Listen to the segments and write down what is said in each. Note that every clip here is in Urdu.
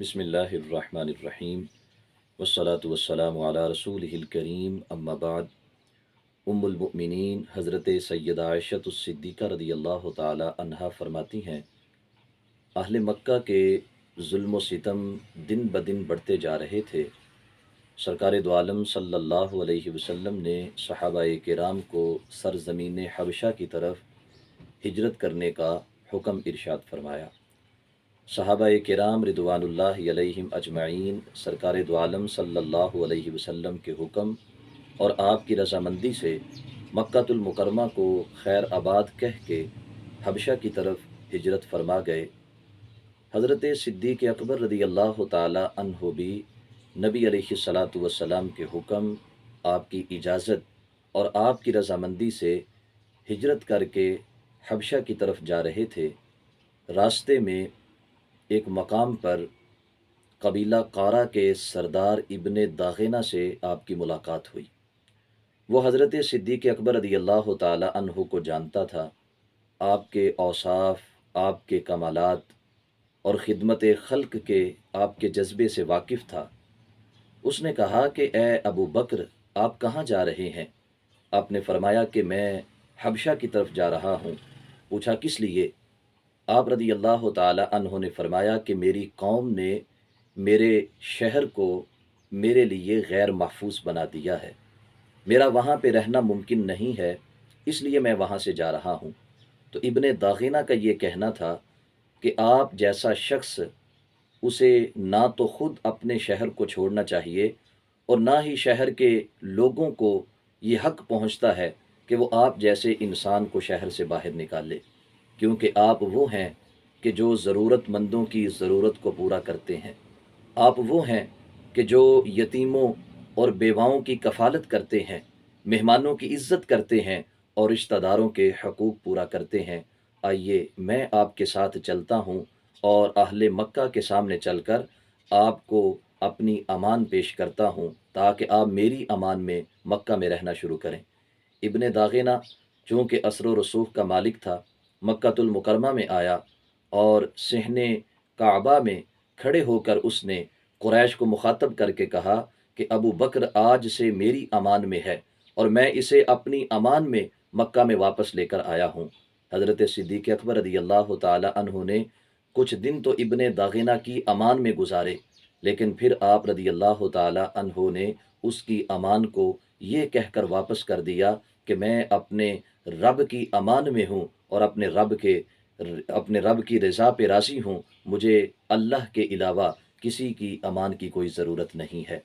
بسم اللہ الرحمن الرحیم والصلاة والسلام علی رسولہ الکریم اما بعد۔ ام المؤمنین حضرت سیدہ عائشہ الصدیقہ رضی اللہ تعالی عنہا فرماتی ہیں، اہل مکہ کے ظلم و ستم دن بدن بڑھتے جا رہے تھے۔ سرکار دو عالم صلی اللہ علیہ وسلم نے صحابہ کرام کو سرزمین حبشہ کی طرف ہجرت کرنے کا حکم ارشاد فرمایا۔ صحابہ کرام رضوان اللہ علیہم اجمعین سرکار دو عالم صلی اللہ علیہ وسلم کے حکم اور آپ کی رضامندی سے مکہ المکرمہ کو خیر آباد کہہ کے حبشہ کی طرف ہجرت فرما گئے۔ حضرت صدیق اکبر رضی اللہ تعالی عنہ بھی نبی علیہ الصلاۃ والسلام کے حکم، آپ کی اجازت اور آپ کی رضامندی سے ہجرت کر کے حبشہ کی طرف جا رہے تھے۔ راستے میں ایک مقام پر قبیلہ قارہ کے سردار ابن داغنہ سے آپ کی ملاقات ہوئی۔ وہ حضرت صدیق اکبر رضی اللہ تعالی عنہ کو جانتا تھا، آپ کے اوصاف، آپ کے کمالات اور خدمت خلق کے آپ کے جذبے سے واقف تھا۔ اس نے کہا کہ اے ابو بکر، آپ کہاں جا رہے ہیں؟ آپ نے فرمایا کہ میں حبشہ کی طرف جا رہا ہوں۔ پوچھا کس لیے؟ آپ رضی اللہ تعالی عنہ نے فرمایا کہ میری قوم نے میرے شہر کو میرے لیے غیر محفوظ بنا دیا ہے، میرا وہاں پہ رہنا ممکن نہیں ہے، اس لیے میں وہاں سے جا رہا ہوں۔ تو ابن داغنہ کا یہ کہنا تھا کہ آپ جیسا شخص، اسے نہ تو خود اپنے شہر کو چھوڑنا چاہیے اور نہ ہی شہر کے لوگوں کو یہ حق پہنچتا ہے کہ وہ آپ جیسے انسان کو شہر سے باہر نکالے، کیونکہ آپ وہ ہیں کہ جو ضرورت مندوں کی ضرورت کو پورا کرتے ہیں، آپ وہ ہیں کہ جو یتیموں اور بیواؤں کی کفالت کرتے ہیں، مہمانوں کی عزت کرتے ہیں اور رشتہ داروں کے حقوق پورا کرتے ہیں۔ آئیے میں آپ کے ساتھ چلتا ہوں اور اہل مکہ کے سامنے چل کر آپ کو اپنی امان پیش کرتا ہوں تاکہ آپ میری امان میں مکہ میں رہنا شروع کریں۔ ابن داغنہ چونکہ اثر و رسوخ کا مالک تھا، مکہ المکرمہ میں آیا اور صحن کعبہ میں کھڑے ہو کر اس نے قریش کو مخاطب کر کے کہا کہ ابو بکر آج سے میری امان میں ہے اور میں اسے اپنی امان میں مکہ میں واپس لے کر آیا ہوں۔ حضرت صدیق اکبر رضی اللہ تعالی عنہ نے کچھ دن تو ابن داغنہ کی امان میں گزارے، لیکن پھر آپ رضی اللہ تعالی عنہ نے اس کی امان کو یہ کہہ کر واپس کر دیا کہ میں اپنے رب کی امان میں ہوں اور اپنے رب کی رضا پہ راضی ہوں، مجھے اللہ کے علاوہ کسی کی امان کی کوئی ضرورت نہیں ہے۔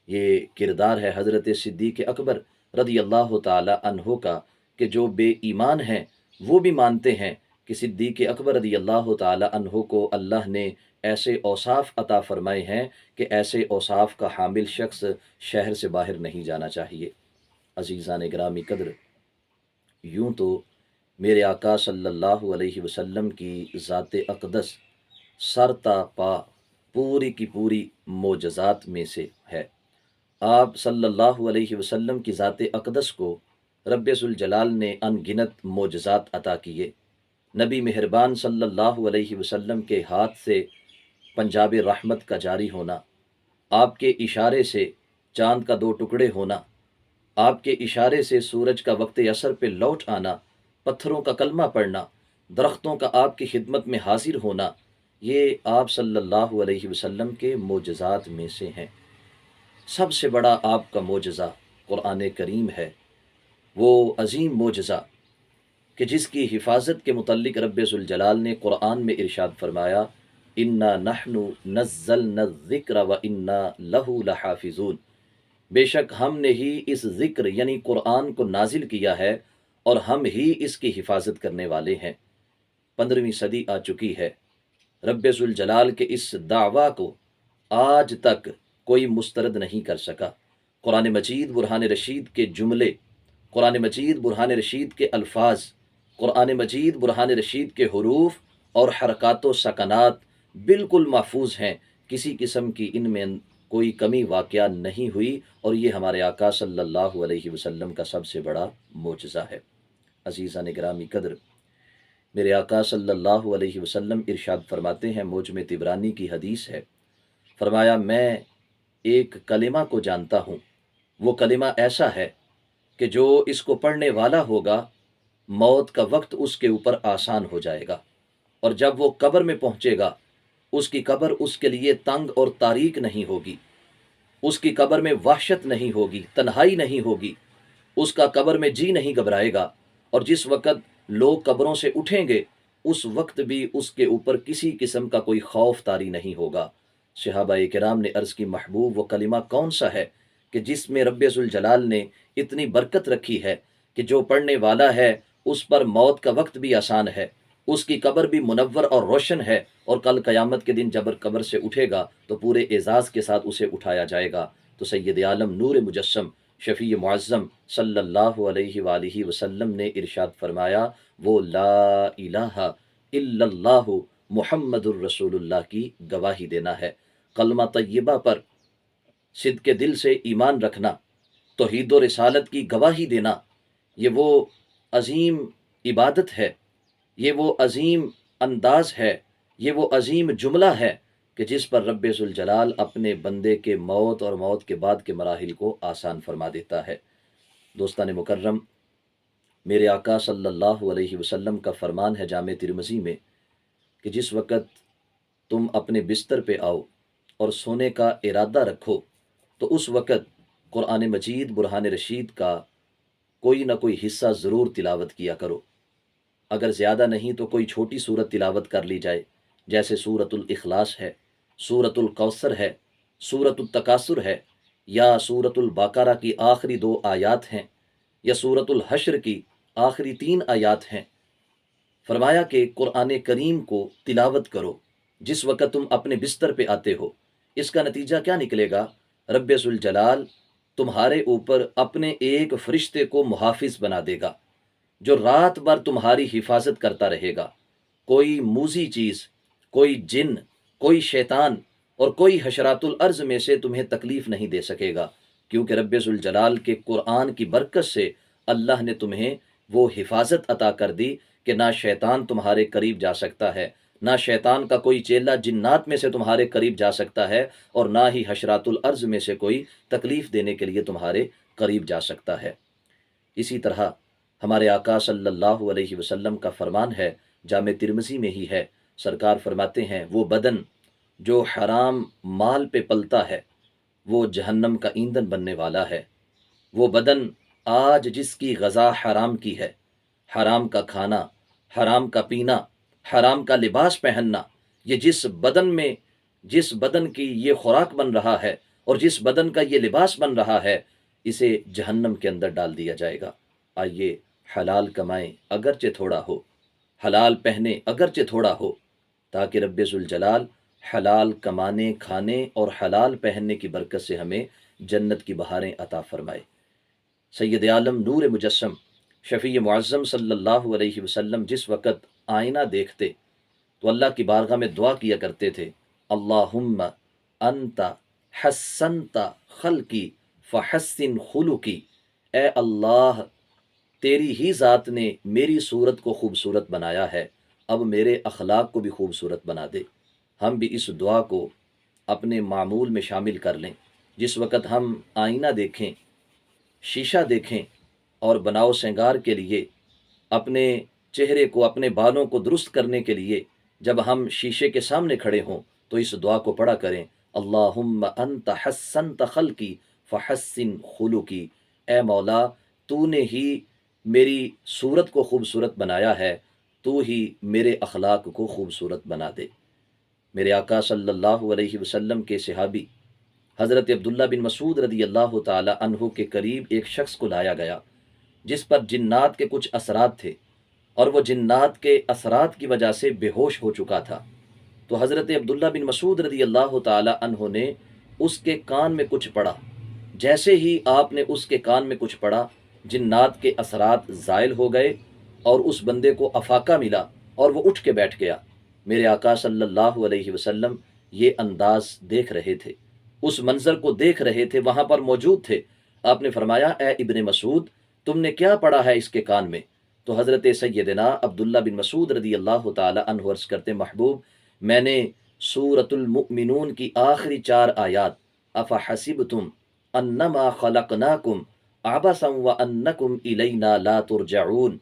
یہ کردار ہے حضرت صدیق اکبر رضی اللہ تعالی عنہ کا کہ جو بے ایمان ہیں وہ بھی مانتے ہیں کہ صدیق اکبر رضی اللہ تعالی عنہ کو اللہ نے ایسے اوصاف عطا فرمائے ہیں کہ ایسے اوصاف کا حامل شخص شہر سے باہر نہیں جانا چاہیے۔ عزیزان گرامی قدر، یوں تو میرے آقا صلی اللہ علیہ وسلم کی ذات اقدس سر تا پا پوری کی پوری معجزات میں سے ہے۔ آپ صلی اللہ علیہ وسلم کی ذات اقدس کو رب ذوالجلال نے ان گنت معجزات عطا کیے۔ نبی مہربان صلی اللہ علیہ وسلم کے ہاتھ سے پنجاب رحمت کا جاری ہونا، آپ کے اشارے سے چاند کا دو ٹکڑے ہونا، آپ کے اشارے سے سورج کا وقت عصر پہ لوٹ آنا، پتھروں کا کلمہ پڑھنا، درختوں کا آپ کی خدمت میں حاضر ہونا، یہ آپ صلی اللہ علیہ وسلم کے معجزات میں سے ہیں۔ سب سے بڑا آپ کا معجزہ قرآن کریم ہے، وہ عظیم معجزہ کہ جس کی حفاظت کے متعلق رب ذوالجلال نے قرآن میں ارشاد فرمایا، اِنَّا نَحْنُ نَزَّلْنَا الذِّكْرَ وَإِنَّا لَهُ لَحَافِظُونَ، بے شک ہم نے ہی اس ذکر یعنی قرآن کو نازل کیا ہے اور ہم ہی اس کی حفاظت کرنے والے ہیں۔ 15ویں صدی آ چکی ہے، رب ذوالجلال کے اس دعویٰ کو آج تک کوئی مسترد نہیں کر سکا۔ قرآن مجید برہان رشید کے جملے، قرآن مجید برہان رشید کے الفاظ، قرآن مجید برہان رشید کے حروف اور حرکات و سکنات بالکل محفوظ ہیں، کسی قسم کی ان میں کوئی کمی واقعہ نہیں ہوئی، اور یہ ہمارے آقا صلی اللہ علیہ وسلم کا سب سے بڑا معجزہ ہے۔ عزیزان گرامی قدر، میرے آقا صلی اللہ علیہ وسلم ارشاد فرماتے ہیں، موجم طبرانی کی حدیث ہے، فرمایا میں ایک کلمہ کو جانتا ہوں، وہ کلمہ ایسا ہے کہ جو اس کو پڑھنے والا ہوگا موت کا وقت اس کے اوپر آسان ہو جائے گا، اور جب وہ قبر میں پہنچے گا اس کی قبر اس کے لیے تنگ اور تاریک نہیں ہوگی، اس کی قبر میں وحشت نہیں ہوگی، تنہائی نہیں ہوگی، اس کا قبر میں جی نہیں گھبرائے گا، اور جس وقت لوگ قبروں سے اٹھیں گے اس وقت بھی اس کے اوپر کسی قسم کا کوئی خوف طاری نہیں ہوگا۔ صحابہ کرام نے عرض کی محبوب وہ کلمہ کون سا ہے کہ جس میں رب ذوالجلال نے اتنی برکت رکھی ہے کہ جو پڑھنے والا ہے اس پر موت کا وقت بھی آسان ہے، اس کی قبر بھی منور اور روشن ہے، اور کل قیامت کے دن جب قبر سے اٹھے گا تو پورے اعزاز کے ساتھ اسے اٹھایا جائے گا۔ تو سید عالم نور مجسم شفیع معظم صلی اللہ علیہ وآلہ وسلم نے ارشاد فرمایا وہ لا الہ الا اللہ محمد الرسول اللہ کی گواہی دینا ہے، کلمہ طیبہ پر صدق دل سے ایمان رکھنا، توحید و رسالت کی گواہی دینا، یہ وہ عظیم عبادت ہے، یہ وہ عظیم انداز ہے، یہ وہ عظیم جملہ ہے کہ جس پر رب ذوالجلال اپنے بندے کے موت اور موت کے بعد کے مراحل کو آسان فرما دیتا ہے۔ دوستان مکرم، میرے آقا صلی اللہ علیہ وسلم کا فرمان ہے جامع ترمذی میں کہ جس وقت تم اپنے بستر پہ آؤ اور سونے کا ارادہ رکھو تو اس وقت قرآن مجید برہان رشید کا کوئی نہ کوئی حصہ ضرور تلاوت کیا کرو، اگر زیادہ نہیں تو کوئی چھوٹی سورت تلاوت کر لی جائے، جیسے سورۃ الاخلاص ہے، سورۃ الکوثر ہے، سورۃ التکاثر ہے، یا سورۃ البقرہ کی آخری 2 آیات ہیں، یا سورۃ الحشر کی آخری 3 آیات ہیں۔ فرمایا کہ قرآن کریم کو تلاوت کرو جس وقت تم اپنے بستر پہ آتے ہو۔ اس کا نتیجہ کیا نکلے گا؟ رب ذوالجلال تمہارے اوپر اپنے ایک فرشتے کو محافظ بنا دے گا جو رات بھر تمہاری حفاظت کرتا رہے گا، کوئی موذی چیز، کوئی جن، کوئی شیطان اور کوئی حشرات الارض میں سے تمہیں تکلیف نہیں دے سکے گا، کیونکہ رب ذوالجلال کے قرآن کی برکت سے اللہ نے تمہیں وہ حفاظت عطا کر دی کہ نہ شیطان تمہارے قریب جا سکتا ہے، نہ شیطان کا کوئی چیلا جنات میں سے تمہارے قریب جا سکتا ہے، اور نہ ہی حشرات الارض میں سے کوئی تکلیف دینے کے لیے تمہارے قریب جا سکتا ہے۔ اسی طرح ہمارے آقا صلی اللہ علیہ وسلم کا فرمان ہے، جامع ترمذی میں ہی ہے، سرکار فرماتے ہیں وہ بدن جو حرام مال پہ پلتا ہے وہ جہنم کا ایندھن بننے والا ہے۔ وہ بدن آج جس کی غذا حرام کی ہے، حرام کا کھانا، حرام کا پینا، حرام کا لباس پہننا، یہ جس بدن کی یہ خوراک بن رہا ہے اور جس بدن کا یہ لباس بن رہا ہے، اسے جہنم کے اندر ڈال دیا جائے گا۔ آئیے حلال کمائیں اگرچہ تھوڑا ہو، حلال پہنے اگرچہ تھوڑا ہو، تاکہ رب ذوالجلال حلال کمانے، کھانے اور حلال پہننے کی برکت سے ہمیں جنت کی بہاریں عطا فرمائے۔ سید عالم نور مجسم شفیع معظم صلی اللہ علیہ وسلم جس وقت آئینہ دیکھتے تو اللہ کی بارگاہ میں دعا کیا کرتے تھے، اللہم انت حسنت خلقی فحسن خلقی، اے اللہ تیری ہی ذات نے میری صورت کو خوبصورت بنایا ہے، اب میرے اخلاق کو بھی خوبصورت بنا دے۔ ہم بھی اس دعا کو اپنے معمول میں شامل کر لیں، جس وقت ہم آئینہ دیکھیں، شیشہ دیکھیں اور بناؤ سنگار کے لیے اپنے چہرے کو، اپنے بالوں کو درست کرنے کے لیے جب ہم شیشے کے سامنے کھڑے ہوں تو اس دعا کو پڑھا کریں، اللہم انت حسنت خلقی فحسن خلقی، اے مولا تو نے ہی میری صورت کو خوبصورت بنایا ہے، تو ہی میرے اخلاق کو خوبصورت بنا دے۔ میرے آقا صلی اللہ علیہ وسلم کے صحابی حضرت عبداللہ بن مسعود رضی اللہ تعالی عنہ کے قریب ایک شخص کو لایا گیا جس پر جنات کے کچھ اثرات تھے، اور وہ جنات کے اثرات کی وجہ سے بے ہوش ہو چکا تھا۔ تو حضرت عبداللہ بن مسعود رضی اللہ تعالی عنہ نے اس کے کان میں کچھ پڑھا، جیسے ہی آپ نے اس کے کان میں کچھ پڑھا جنات کے اثرات زائل ہو گئے اور اس بندے کو افاقہ ملا اور وہ اٹھ کے بیٹھ گیا۔ میرے آقا صلی اللہ علیہ وسلم یہ انداز دیکھ رہے تھے، اس منظر کو دیکھ رہے تھے، وہاں پر موجود تھے۔ آپ نے فرمایا اے ابن مسعود تم نے کیا پڑھا ہے اس کے کان میں؟ تو حضرت سیدنا عبداللہ بن مسعود رضی اللہ تعالی عنہ عرض کرتے، محبوب میں نے سورۃ المؤمنون کی آخری 4 آیات، افحسبتم انما خلقناکم عبثا وانکم الینا لا ترجعون،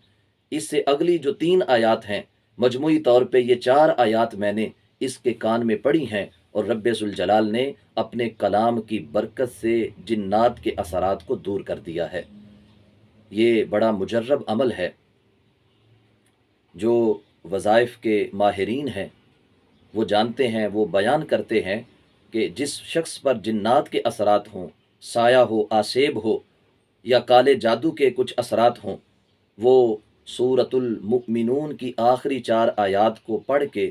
اس سے اگلی جو 3 آیات ہیں، مجموعی طور پہ یہ 4 آیات میں نے اس کے کان میں پڑھی ہیں، اور رب ذوالجلال نے اپنے کلام کی برکت سے جنات کے اثرات کو دور کر دیا ہے۔ یہ بڑا مجرب عمل ہے۔ جو وظائف کے ماہرین ہیں وہ جانتے ہیں، وہ بیان کرتے ہیں کہ جس شخص پر جنات کے اثرات ہوں، سایہ ہو، آسیب ہو، یا کالے جادو کے کچھ اثرات ہوں، وہ سورۃ المؤمنون کی آخری 4 آیات کو پڑھ کے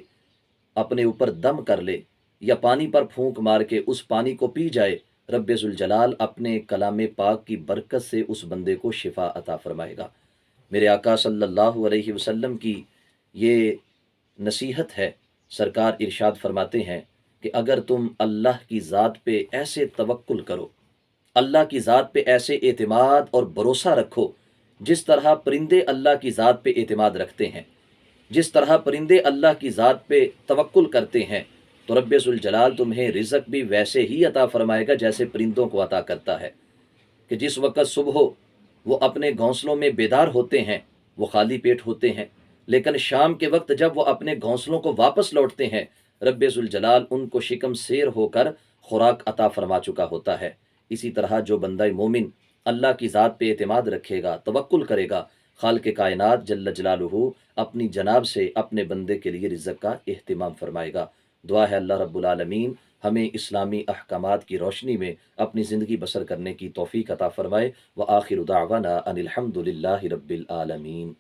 اپنے اوپر دم کر لے، یا پانی پر پھونک مار کے اس پانی کو پی جائے، رب ذوالجلال اپنے کلام پاک کی برکت سے اس بندے کو شفا عطا فرمائے گا۔ میرے آقا صلی اللہ علیہ وسلم کی یہ نصیحت ہے۔ سرکار ارشاد فرماتے ہیں کہ اگر تم اللہ کی ذات پہ ایسے توکل کرو، اللہ کی ذات پہ ایسے اعتماد اور بھروسہ رکھو جس طرح پرندے اللہ کی ذات پہ اعتماد رکھتے ہیں، جس طرح پرندے اللہ کی ذات پہ توکل کرتے ہیں، تو رب ذوالجلال تمہیں رزق بھی ویسے ہی عطا فرمائے گا جیسے پرندوں کو عطا کرتا ہے، کہ جس وقت صبح وہ اپنے گھونسلوں میں بیدار ہوتے ہیں وہ خالی پیٹ ہوتے ہیں، لیکن شام کے وقت جب وہ اپنے گھونسلوں کو واپس لوٹتے ہیں، رب ذوالجلال ان کو شکم سیر ہو کر خوراک عطا فرما چکا ہوتا ہے۔ اسی طرح جو بندہ مومن اللہ کی ذات پہ اعتماد رکھے گا، توکل کرے گا، خالق کائنات جل جلالہ اپنی جناب سے اپنے بندے کے لیے رزق کا اہتمام فرمائے گا۔ دعا ہے اللہ رب العالمین ہمیں اسلامی احکامات کی روشنی میں اپنی زندگی بسر کرنے کی توفیق عطا فرمائے۔ وآخر دعوانا ان الحمد للہ رب العالمین۔